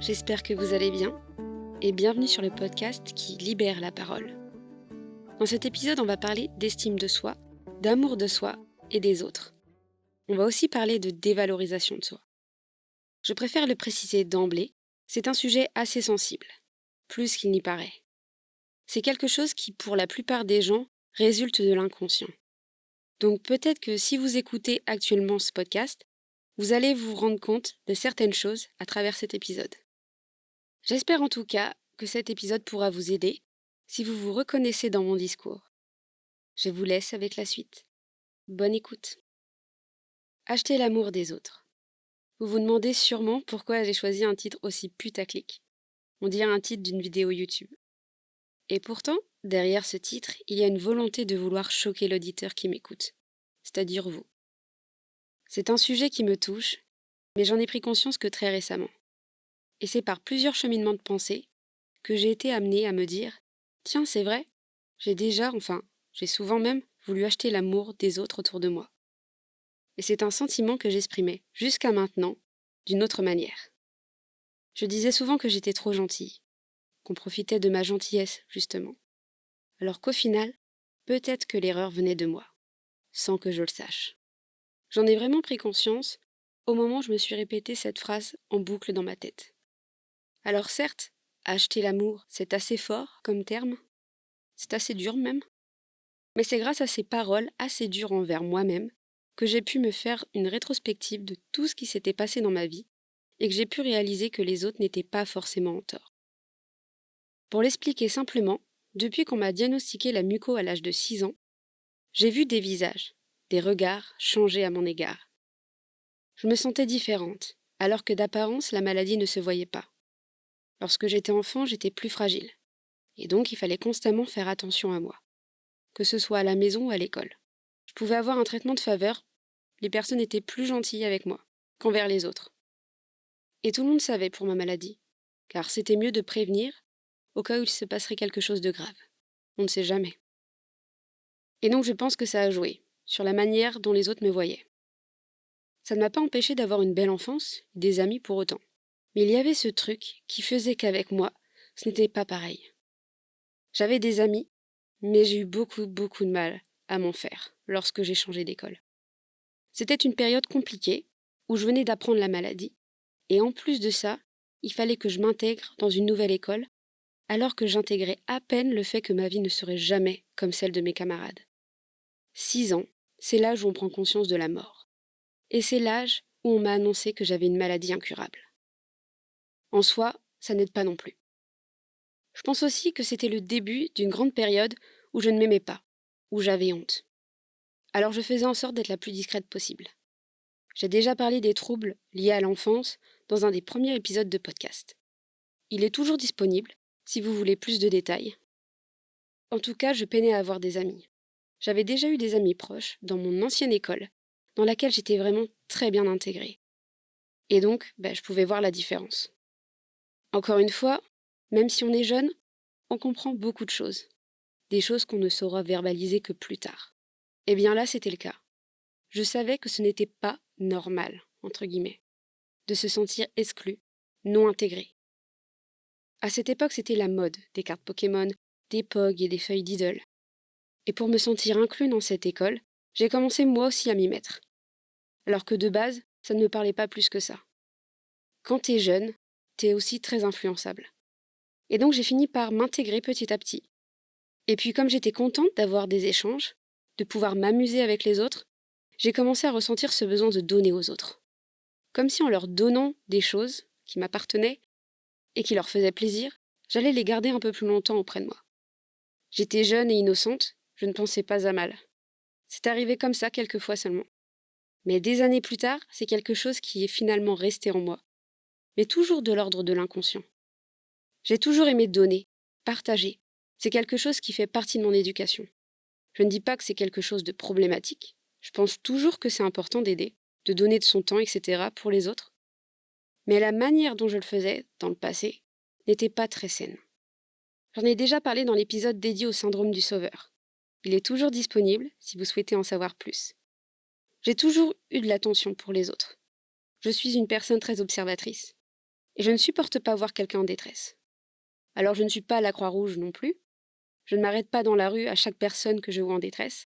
j'espère que vous allez bien et bienvenue sur le podcast qui libère la parole. Dans cet épisode, on va parler d'estime de soi, d'amour de soi et des autres. On va aussi parler de dévalorisation de soi. Je préfère le préciser d'emblée, c'est un sujet assez sensible, plus qu'il n'y paraît. C'est quelque chose qui, pour la plupart des gens, résulte de l'inconscient. Donc peut-être que si vous écoutez actuellement ce podcast, vous allez vous rendre compte de certaines choses à travers cet épisode. J'espère en tout cas que cet épisode pourra vous aider si vous vous reconnaissez dans mon discours. Je vous laisse avec la suite. Bonne écoute. Acheter l'amour des autres. Vous vous demandez sûrement pourquoi j'ai choisi un titre aussi putaclic. On dirait un titre d'une vidéo YouTube. Et pourtant, derrière ce titre, il y a une volonté de vouloir choquer l'auditeur qui m'écoute, c'est-à-dire vous. C'est un sujet qui me touche, mais j'en ai pris conscience que très récemment. Et c'est par plusieurs cheminements de pensée que j'ai été amenée à me dire « Tiens, c'est vrai, j'ai souvent même voulu acheter l'amour des autres autour de moi. » Et c'est un sentiment que j'exprimais, jusqu'à maintenant, d'une autre manière. Je disais souvent que j'étais trop gentille, qu'on profitait de ma gentillesse, justement. Alors qu'au final, peut-être que l'erreur venait de moi, sans que je le sache. J'en ai vraiment pris conscience au moment où je me suis répété cette phrase en boucle dans ma tête. Alors certes, acheter l'amour, c'est assez fort comme terme, c'est assez dur même, mais c'est grâce à ces paroles assez dures envers moi-même que j'ai pu me faire une rétrospective de tout ce qui s'était passé dans ma vie et que j'ai pu réaliser que les autres n'étaient pas forcément en tort. Pour l'expliquer simplement, depuis qu'on m'a diagnostiqué la muco à l'âge de 6 ans, j'ai vu des visages, des regards changer à mon égard. Je me sentais différente, alors que d'apparence la maladie ne se voyait pas. Lorsque j'étais enfant, j'étais plus fragile, et donc il fallait constamment faire attention à moi, que ce soit à la maison ou à l'école. Je pouvais avoir un traitement de faveur, les personnes étaient plus gentilles avec moi qu'envers les autres. Et tout le monde savait pour ma maladie, car c'était mieux de prévenir au cas où il se passerait quelque chose de grave. On ne sait jamais. Et donc je pense que ça a joué sur la manière dont les autres me voyaient. Ça ne m'a pas empêché d'avoir une belle enfance, des amis pour autant. Mais il y avait ce truc qui faisait qu'avec moi, ce n'était pas pareil. J'avais des amis, mais j'ai eu beaucoup de mal à m'en faire lorsque j'ai changé d'école. C'était une période compliquée où je venais d'apprendre la maladie, et en plus de ça, il fallait que je m'intègre dans une nouvelle école, alors que j'intégrais à peine le fait que ma vie ne serait jamais comme celle de mes camarades. 6 ans, c'est l'âge où on prend conscience de la mort. Et c'est l'âge où on m'a annoncé que j'avais une maladie incurable. En soi, ça n'aide pas non plus. Je pense aussi que c'était le début d'une grande période où je ne m'aimais pas, où j'avais honte. Alors je faisais en sorte d'être la plus discrète possible. J'ai déjà parlé des troubles liés à l'enfance dans un des premiers épisodes de podcast. Il est toujours disponible si vous voulez plus de détails. En tout cas, je peinais à avoir des amis. J'avais déjà eu des amis proches dans mon ancienne école, dans laquelle j'étais vraiment très bien intégrée. Et donc, je pouvais voir la différence. Encore une fois, même si on est jeune, on comprend beaucoup de choses. Des choses qu'on ne saura verbaliser que plus tard. Eh bien là, c'était le cas. Je savais que ce n'était pas normal, entre guillemets, de se sentir exclu, non intégré. À cette époque, c'était la mode des cartes Pokémon, des POG et des feuilles d'idole. Et pour me sentir inclus dans cette école, j'ai commencé moi aussi à m'y mettre. Alors que de base, ça ne me parlait pas plus que ça. Quand t'es jeune, t'es aussi très influençable. Et donc j'ai fini par m'intégrer petit à petit. Et puis comme j'étais contente d'avoir des échanges, de pouvoir m'amuser avec les autres, j'ai commencé à ressentir ce besoin de donner aux autres. Comme si en leur donnant des choses qui m'appartenaient et qui leur faisaient plaisir, j'allais les garder un peu plus longtemps auprès de moi. J'étais jeune et innocente, je ne pensais pas à mal. C'est arrivé comme ça quelques fois seulement. Mais des années plus tard, c'est quelque chose qui est finalement resté en moi, mais toujours de l'ordre de l'inconscient. J'ai toujours aimé donner, partager. C'est quelque chose qui fait partie de mon éducation. Je ne dis pas que c'est quelque chose de problématique. Je pense toujours que c'est important d'aider, de donner de son temps, etc. pour les autres. Mais la manière dont je le faisais, dans le passé, n'était pas très saine. J'en ai déjà parlé dans l'épisode dédié au syndrome du sauveur. Il est toujours disponible si vous souhaitez en savoir plus. J'ai toujours eu de l'attention pour les autres. Je suis une personne très observatrice. Et je ne supporte pas voir quelqu'un en détresse. Alors je ne suis pas la Croix-Rouge non plus. Je ne m'arrête pas dans la rue à chaque personne que je vois en détresse.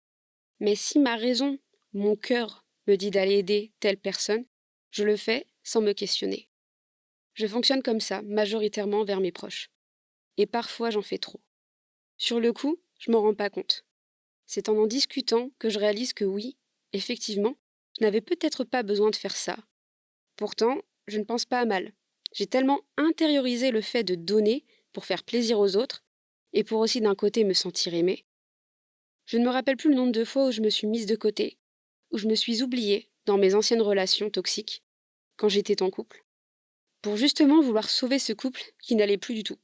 Mais si ma raison, mon cœur, me dit d'aller aider telle personne, je le fais sans me questionner. Je fonctionne comme ça, majoritairement vers mes proches. Et parfois j'en fais trop. Sur le coup, je m'en rends pas compte. C'est en discutant que je réalise que oui, effectivement, je n'avais peut-être pas besoin de faire ça. Pourtant, je ne pense pas à mal. J'ai tellement intériorisé le fait de donner pour faire plaisir aux autres, et pour aussi d'un côté me sentir aimée. Je ne me rappelle plus le nombre de fois où je me suis mise de côté, où je me suis oubliée dans mes anciennes relations toxiques, quand j'étais en couple, pour justement vouloir sauver ce couple qui n'allait plus du tout.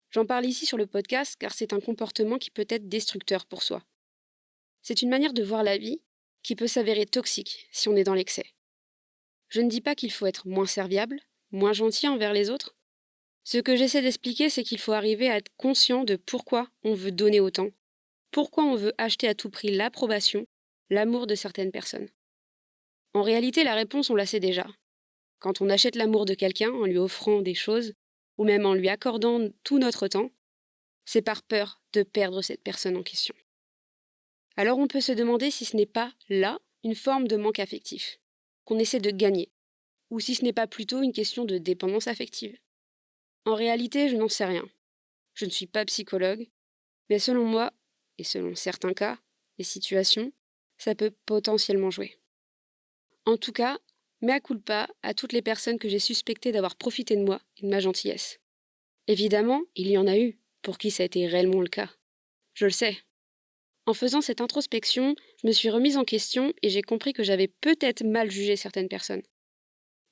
J'en parle ici sur le podcast car c'est un comportement qui peut être destructeur pour soi. C'est une manière de voir la vie qui peut s'avérer toxique si on est dans l'excès. Je ne dis pas qu'il faut être moins serviable, moins gentil envers les autres. Ce que j'essaie d'expliquer, c'est qu'il faut arriver à être conscient de pourquoi on veut donner autant, pourquoi on veut acheter à tout prix l'approbation, l'amour de certaines personnes. En réalité, la réponse, on la sait déjà. Quand on achète l'amour de quelqu'un en lui offrant des choses, ou même en lui accordant tout notre temps, c'est par peur de perdre cette personne en question. Alors on peut se demander si ce n'est pas là une forme de manque affectif, qu'on essaie de gagner, ou si ce n'est pas plutôt une question de dépendance affective. En réalité, je n'en sais rien. Je ne suis pas psychologue, mais selon moi, et selon certains cas, et situations, ça peut potentiellement jouer. En tout cas, mea culpa à toutes les personnes que j'ai suspectées d'avoir profité de moi et de ma gentillesse. Évidemment, il y en a eu pour qui ça a été réellement le cas. Je le sais. En faisant cette introspection, je me suis remise en question et j'ai compris que j'avais peut-être mal jugé certaines personnes.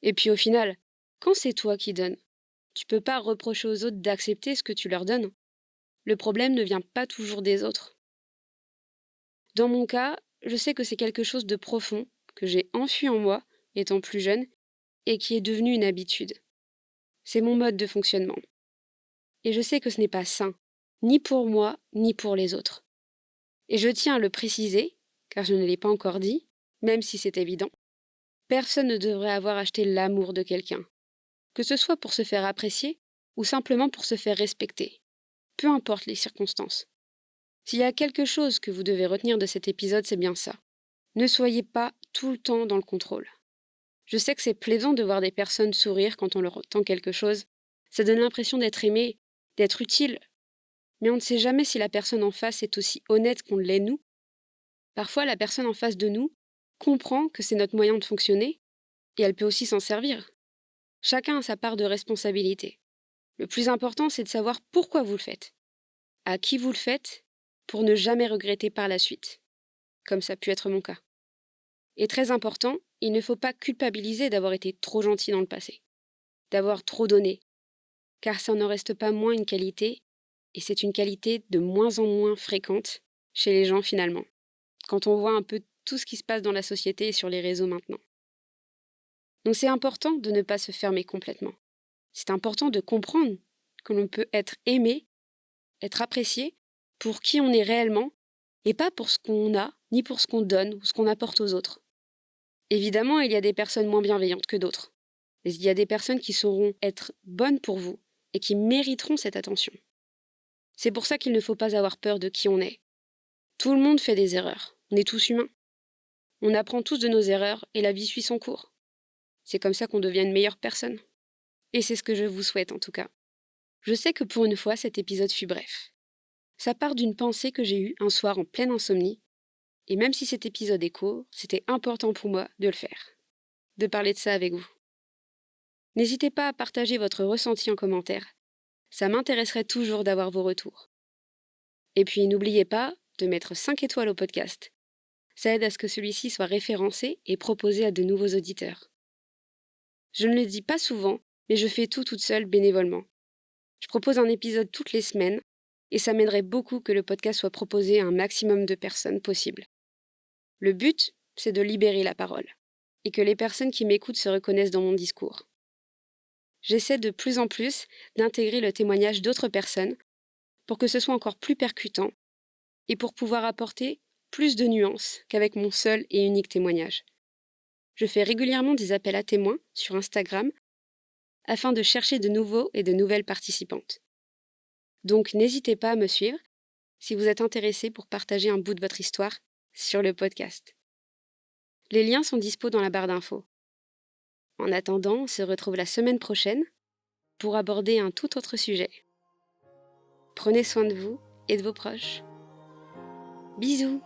Et puis au final, quand c'est toi qui donnes, tu peux pas reprocher aux autres d'accepter ce que tu leur donnes. Le problème ne vient pas toujours des autres. Dans mon cas, je sais que c'est quelque chose de profond, que j'ai enfui en moi, étant plus jeune, et qui est devenu une habitude. C'est mon mode de fonctionnement. Et je sais que ce n'est pas sain, ni pour moi, ni pour les autres. Et je tiens à le préciser, car je ne l'ai pas encore dit, même si c'est évident. Personne ne devrait avoir acheté l'amour de quelqu'un, que ce soit pour se faire apprécier ou simplement pour se faire respecter, peu importe les circonstances. S'il y a quelque chose que vous devez retenir de cet épisode, c'est bien ça. Ne soyez pas tout le temps dans le contrôle. Je sais que c'est plaisant de voir des personnes sourire quand on leur tend quelque chose. Ça donne l'impression d'être aimé, d'être utile. Mais on ne sait jamais si la personne en face est aussi honnête qu'on l'est nous. Parfois, la personne en face de nous comprend que c'est notre moyen de fonctionner et elle peut aussi s'en servir. Chacun a sa part de responsabilité. Le plus important, c'est de savoir pourquoi vous le faites, à qui vous le faites, pour ne jamais regretter par la suite, comme ça a pu être mon cas. Et très important, il ne faut pas culpabiliser d'avoir été trop gentil dans le passé, d'avoir trop donné, car ça n'en reste pas moins une qualité, et c'est une qualité de moins en moins fréquente chez les gens finalement, quand on voit un peu tout ce qui se passe dans la société et sur les réseaux maintenant. Donc c'est important de ne pas se fermer complètement. C'est important de comprendre que l'on peut être aimé, être apprécié pour qui on est réellement, et pas pour ce qu'on a, ni pour ce qu'on donne ou ce qu'on apporte aux autres. Évidemment, il y a des personnes moins bienveillantes que d'autres. Mais il y a des personnes qui sauront être bonnes pour vous et qui mériteront cette attention. C'est pour ça qu'il ne faut pas avoir peur de qui on est. Tout le monde fait des erreurs. On est tous humains. On apprend tous de nos erreurs et la vie suit son cours. C'est comme ça qu'on devient une meilleure personne. Et c'est ce que je vous souhaite en tout cas. Je sais que pour une fois, cet épisode fut bref. Ça part d'une pensée que j'ai eue un soir en pleine insomnie. Et même si cet épisode est court, c'était important pour moi de le faire. De parler de ça avec vous. N'hésitez pas à partager votre ressenti en commentaire. Ça m'intéresserait toujours d'avoir vos retours. Et puis n'oubliez pas de mettre 5 étoiles au podcast. Ça aide à ce que celui-ci soit référencé et proposé à de nouveaux auditeurs. Je ne le dis pas souvent, mais je fais tout toute seule bénévolement. Je propose un épisode toutes les semaines et ça m'aiderait beaucoup que le podcast soit proposé à un maximum de personnes possible. Le but, c'est de libérer la parole et que les personnes qui m'écoutent se reconnaissent dans mon discours. J'essaie de plus en plus d'intégrer le témoignage d'autres personnes pour que ce soit encore plus percutant et pour pouvoir apporter plus de nuances qu'avec mon seul et unique témoignage. Je fais régulièrement des appels à témoins sur Instagram afin de chercher de nouveaux et de nouvelles participantes. Donc n'hésitez pas à me suivre si vous êtes intéressé pour partager un bout de votre histoire sur le podcast. Les liens sont dispo dans la barre d'infos. En attendant, on se retrouve la semaine prochaine pour aborder un tout autre sujet. Prenez soin de vous et de vos proches. Bisous!